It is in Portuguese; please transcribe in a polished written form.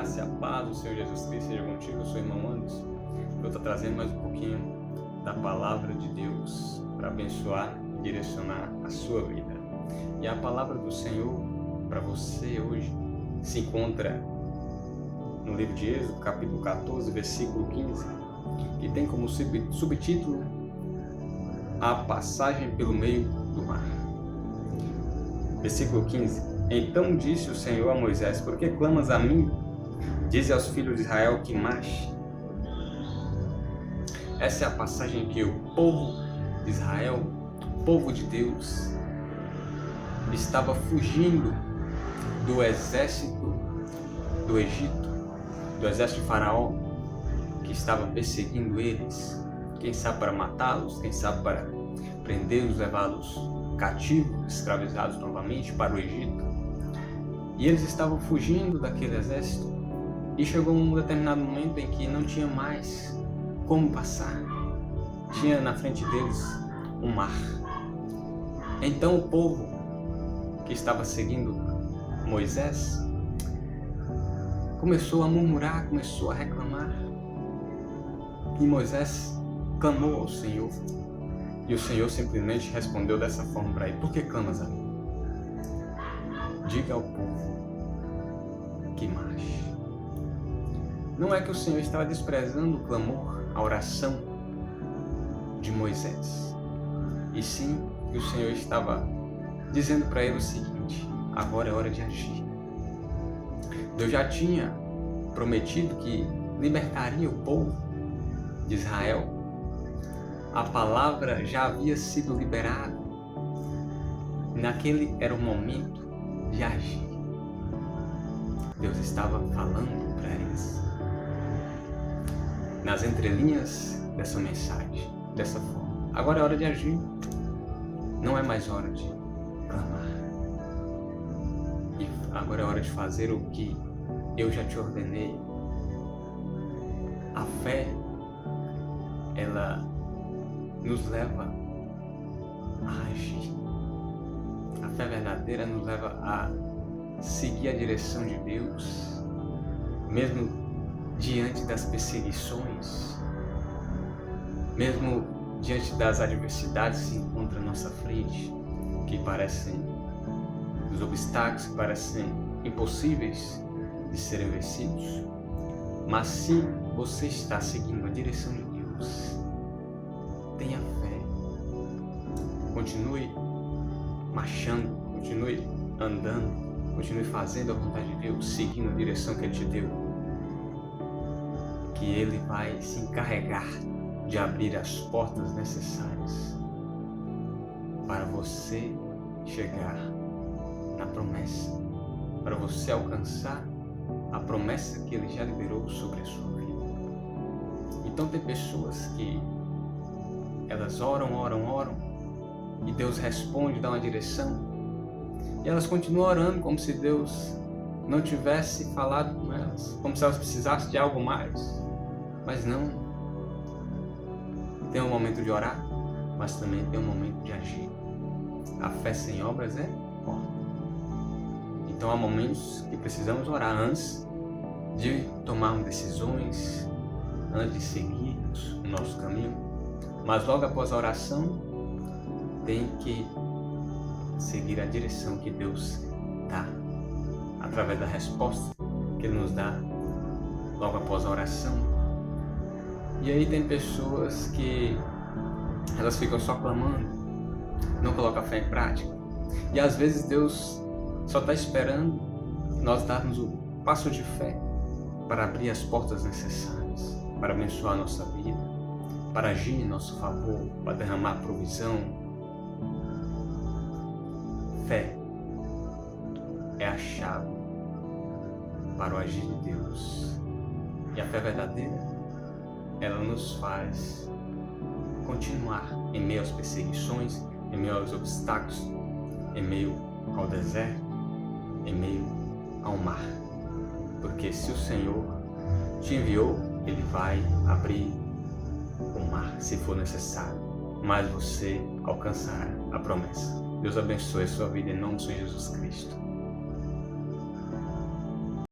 graça e a paz do Senhor Jesus Cristo seja contigo. Eu sou o irmão Anderson. Eu estou trazendo mais um pouquinho da palavra de Deus para abençoar e direcionar a sua vida. E a palavra do Senhor para você hoje se encontra no livro de Êxodo, capítulo 14, versículo 15, que tem como subtítulo a passagem pelo meio do mar. Versículo 15. Então disse o Senhor a Moisés: por que clamas a mim? Dize aos filhos de Israel que marche. Essa é a passagem que o povo de Israel, o povo de Deus, estava fugindo do exército do Egito, do exército de Faraó, que estava perseguindo eles, quem sabe para matá-los, quem sabe para prendê-los, levá-los cativos, escravizados novamente para o Egito. E eles estavam fugindo daquele exército e chegou um determinado momento em que não tinha mais como passar. Tinha na frente deles um mar. Então o povo que estava seguindo Moisés começou a murmurar, começou a reclamar. E Moisés clamou ao Senhor. E o Senhor simplesmente respondeu dessa forma para ele: por que clamas a mim? Diga ao povo que marche. Não é que o Senhor estava desprezando o clamor, a oração de Moisés, e sim que o Senhor estava dizendo para ele o seguinte: agora é hora de agir. Deus já tinha prometido que libertaria o povo de Israel. A palavra já havia sido liberada. Naquele era o momento de agir. Deus estava falando para eles, nas entrelinhas dessa mensagem, dessa forma: agora é hora de agir, não é mais hora de clamar. E agora é hora de fazer o que eu já te ordenei. A fé, ela nos leva a agir. A fé verdadeira nos leva a seguir a direção de Deus, mesmo diante das perseguições, mesmo diante das adversidades que se encontram à nossa frente, que parecem, os obstáculos que parecem impossíveis de serem vencidos. Mas se você está seguindo a direção de Deus, tenha fé, continue marchando, continue andando, continue fazendo a vontade de Deus, seguindo a direção que Ele te deu, que Ele vai se encarregar de abrir as portas necessárias para você chegar na promessa, para você alcançar a promessa que Ele já liberou sobre a sua vida. Então tem pessoas que elas oram, e Deus responde, dá uma direção, e elas continuam orando como se Deus não tivesse falado com elas, como se elas precisassem de algo mais. Mas não. Tem um momento de orar, mas também tem um momento de agir. A fé sem obras é morta. Então há momentos que precisamos orar antes de tomarmos decisões, antes de seguirmos o nosso caminho. Mas logo após a oração, tem que seguir a direção que Deus dá, através da resposta que Ele nos dá logo após a oração. E aí tem pessoas que elas ficam só clamando, não colocam a fé em prática. E às vezes Deus só está esperando nós darmos o passo de fé para abrir as portas necessárias, para abençoar a nossa vida, para agir em nosso favor, para derramar provisão. Fé é a chave para o agir de Deus. E a fé verdadeira, ela nos faz continuar em meio às perseguições, em meio aos obstáculos, em meio ao deserto, em meio ao mar. Porque se o Senhor te enviou, Ele vai abrir o mar se for necessário, mas você alcançará a promessa. Deus abençoe a sua vida em nome de Jesus Cristo.